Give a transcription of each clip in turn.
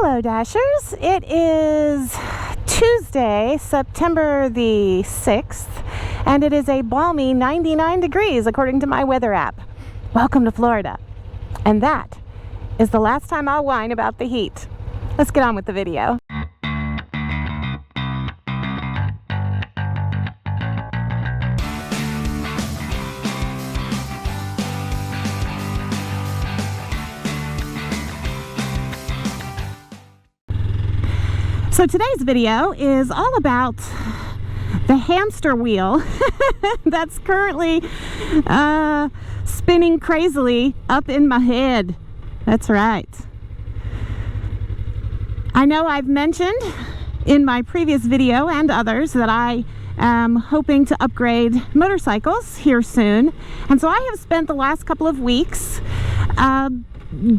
Hello Dashers, it is Tuesday, September the 6th, and it is a balmy 99 degrees according to my weather app. Welcome to Florida. And that is the last time I'll whine about the heat. Let's get on with the video. So today's video is all about the hamster wheel that's currently spinning crazily up in my head. That's right. I know I've mentioned in my previous video and others that I am hoping to upgrade motorcycles here soon. And so I have spent the last couple of weeks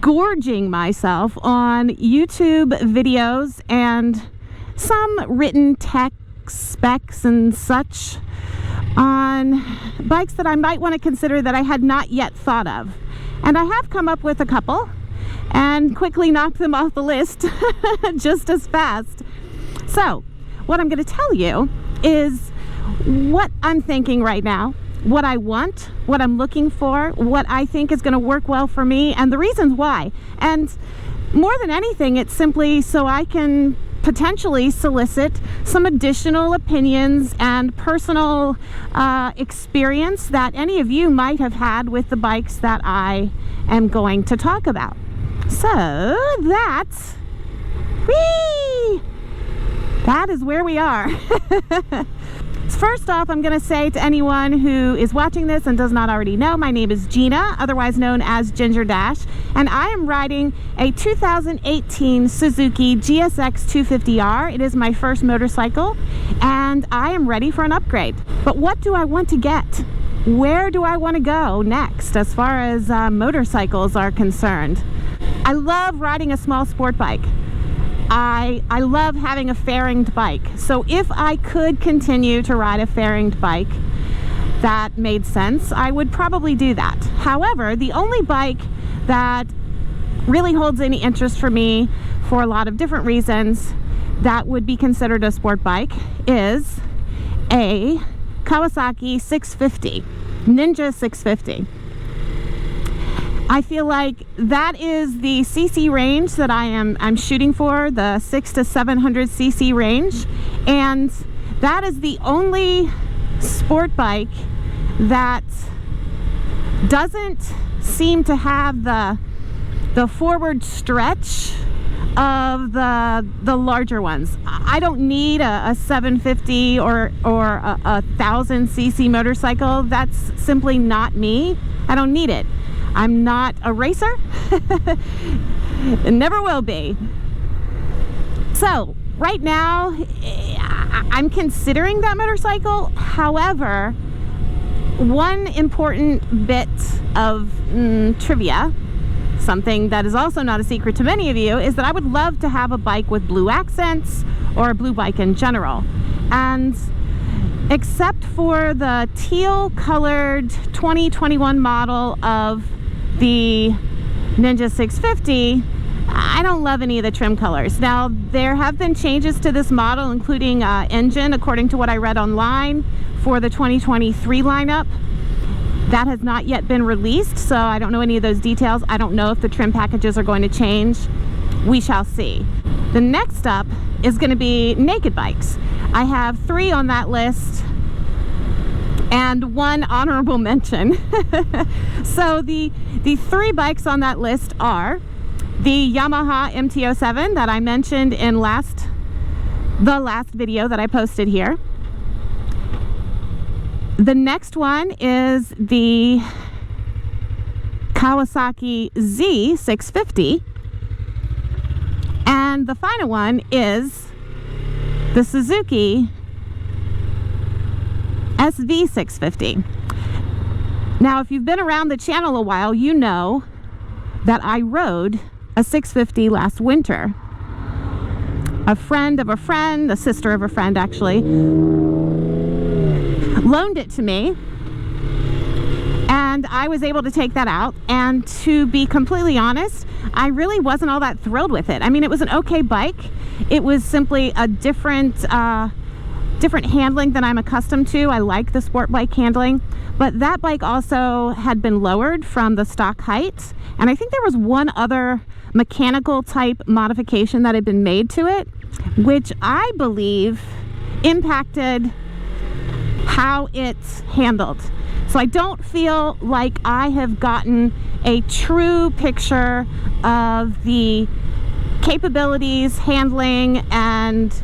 gorging myself on YouTube videos and some written tech specs and such on bikes that I might want to consider that I had not yet thought of. And I have come up with a couple and quickly knocked them off the list just as fast. So what I'm going to tell you is what I'm thinking right now, what I want, what I'm looking for, what I think is going to work well for me, and the reasons why. And more than anything, it's simply so I can potentially solicit some additional opinions and personal experience that any of you might have had with the bikes that I am going to talk about. So that is where we are. First off, I'm going to say to anyone who is watching this and does not already know, my name is Gina, otherwise known as Ginger Dash, and I am riding a 2018 Suzuki GSX 250R. It is my first motorcycle, and I am ready for an upgrade. But what do I want to get? Where do I want to go next as far as motorcycles are concerned? I love riding a small sport bike. I love having a fairinged bike. So if I could continue to ride a fairinged bike that made sense, I would probably do that. However, the only bike that really holds any interest for me for a lot of different reasons that would be considered a sport bike is a Kawasaki 650, Ninja 650. I feel like that is the cc range that I'm shooting for, the 600 to 700 cc range, and that is the only sport bike that doesn't seem to have the forward stretch of the larger ones. I don't need a 750 or a 1000 cc motorcycle. That's simply not me. I don't need it. I'm not a racer. It never will be. So right now I'm considering that motorcycle. However, one important bit of trivia, something that is also not a secret to many of you, is that I would love to have a bike with blue accents or a blue bike in general. And except for the teal colored 2021 model of the Ninja 650, I don't love any of the trim colors. Now, there have been changes to this model, including engine, according to what I read online, for the 2023 lineup. That has not yet been released, so I don't know any of those details. I don't know if the trim packages are going to change. We shall see. The next up is going to be naked bikes. I have 3 on that list and 1 honorable mention. So the 3 bikes on that list are the Yamaha MT-07 that I mentioned in the last video that I posted here. The next one is the Kawasaki Z650, and the final one is the Suzuki SV650. Now, if you've been around the channel a while, you know that I rode a 650 last winter. A friend of a friend, a sister of a friend actually, loaned it to me, And I was able to take that out, and to be completely honest, I really wasn't all that thrilled with it. I mean, it was an okay bike. It was simply a different handling than I'm accustomed to. I like the sport bike handling, but that bike also had been lowered from the stock height, and I think there was one other mechanical type modification that had been made to it, which I believe impacted how it's handled. So I don't feel like I have gotten a true picture of the capabilities, handling, and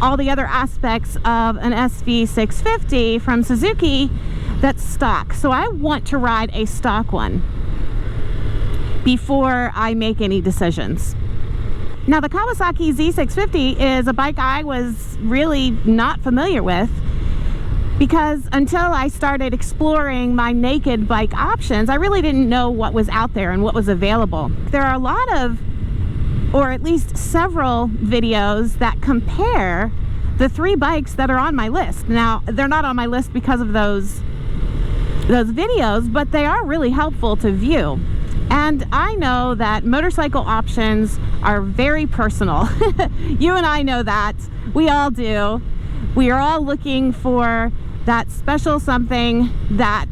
all the other aspects of an SV650 from Suzuki that's stock. So I want to ride a stock one before I make any decisions. Now, the Kawasaki Z650 is a bike I was really not familiar with, because until I started exploring my naked bike options, I really didn't know what was out there and what was available. There are a lot of, or at least several videos that compare the 3 bikes that are on my list. Now, they're not on my list because of those videos, but they are really helpful to view. And I know that motorcycle options are very personal. You and I know that. We all do. We are all looking for that special something that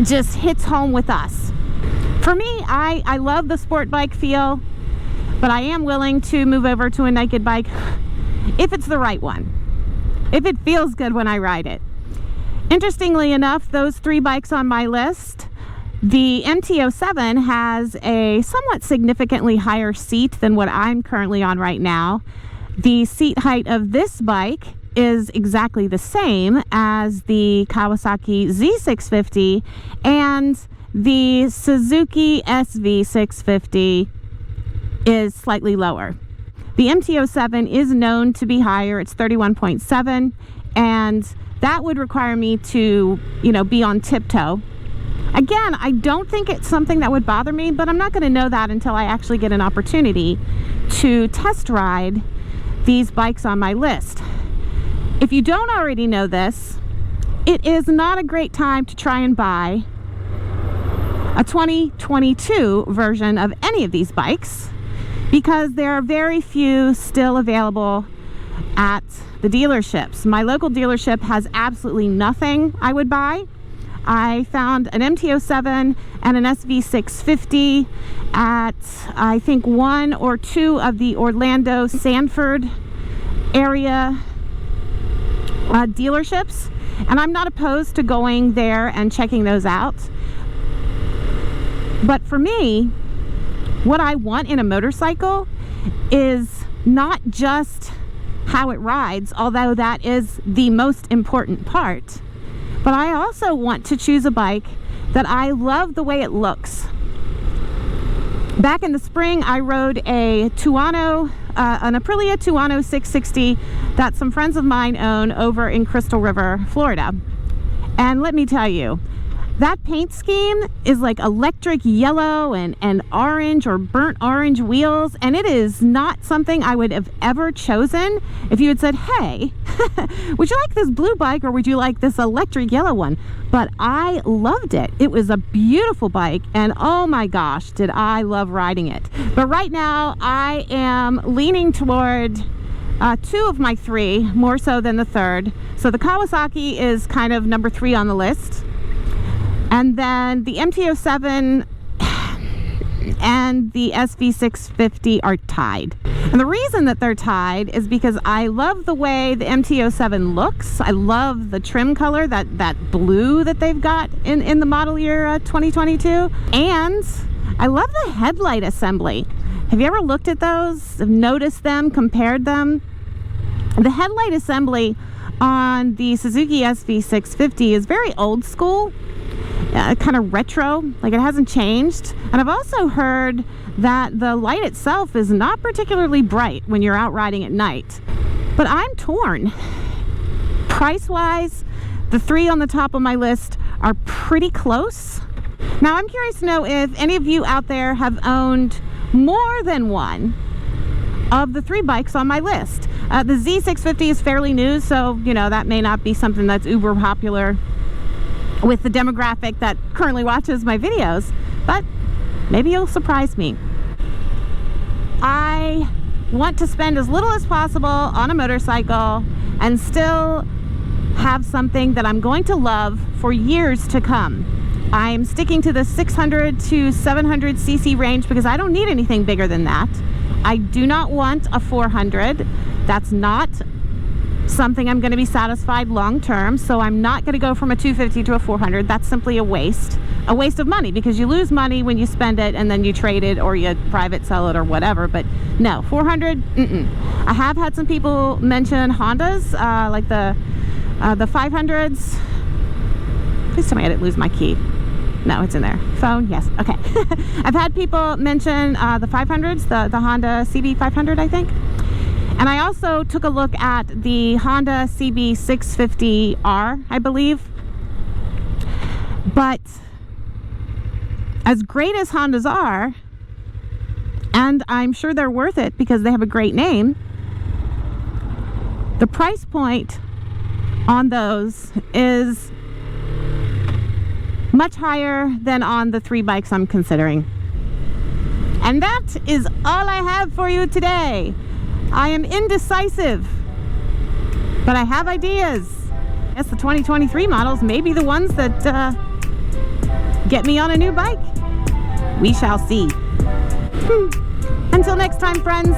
just hits home with us. For me, I love the sport bike feel, but I am willing to move over to a naked bike if it's the right one, if it feels good when I ride it. Interestingly enough, those 3 bikes on my list, the MT-07 has a somewhat significantly higher seat than what I'm currently on right now. The seat height of this bike is exactly the same as the Kawasaki Z650, and the Suzuki SV650 is slightly lower. The MT-07 is known to be higher. It's 31.7, and that would require me to, be on tiptoe. Again, I don't think it's something that would bother me, but I'm not going to know that until I actually get an opportunity to test ride these bikes on my list. If you don't already know this, it is not a great time to try and buy a 2022 version of any of these bikes, because there are very few still available at the dealerships. My local dealership has absolutely nothing I would buy. I found an MT-07 and an SV650 at, I think, 1 or 2 of the Orlando, Sanford area dealerships, and I'm not opposed to going there and checking those out. But for me, what I want in a motorcycle is not just how it rides, although that is the most important part, but I also want to choose a bike that I love the way it looks. Back in the spring, I rode an Aprilia Tuono 660 that some friends of mine own over in Crystal River, Florida. And let me tell you, that paint scheme is like electric yellow and orange or burnt orange wheels, and it is not something I would have ever chosen if you had said, hey, would you like this blue bike or would you like this electric yellow one? But I loved it. It was a beautiful bike, and oh my gosh, did I love riding it. But right now I am leaning toward 2 of my 3, more so than the 3rd. So the Kawasaki is kind of number 3 on the list. And then the MT-07 and the SV650 are tied. And the reason that they're tied is because I love the way the MT-07 looks. I love the trim color, that blue that they've got in the model year 2022. And I love the headlight assembly. Have you ever looked at those, noticed them, compared them? The headlight assembly on the Suzuki SV650 is very old school. Kind of retro, like it hasn't changed. And I've also heard that the light itself is not particularly bright when you're out riding at night. But I'm torn. Price-wise, the 3 on the top of my list are pretty close. Now, I'm curious to know if any of you out there have owned more than one of the 3 bikes on my list. The Z650 is fairly new, so, that may not be something that's uber popular with the demographic that currently watches my videos, but maybe you'll surprise me. I want to spend as little as possible on a motorcycle and still have something that I'm going to love for years to come. I'm sticking to the 600 to 700 cc range because I don't need anything bigger than that. I do not want a 400. That's not something I'm going to be satisfied long term, so I'm not going to go from a 250 to a 400. That's simply a waste of money, because you lose money when you spend it and then you trade it or you private sell it or whatever. But no, 400, I have had some people mention Hondas, like the 500s. Please tell me I didn't lose my key. No, it's in there. Phone, yes. Okay. I've had people mention the 500s, the Honda CB500, I think. And I also took a look at the Honda CB650R, I believe. But as great as Hondas are, and I'm sure they're worth it because they have a great name, the price point on those is much higher than on the 3 bikes I'm considering. And that is all I have for you today. I am indecisive, but I have ideas. Yes, the 2023 models may be the ones that get me on a new bike. We shall see. Until next time, friends.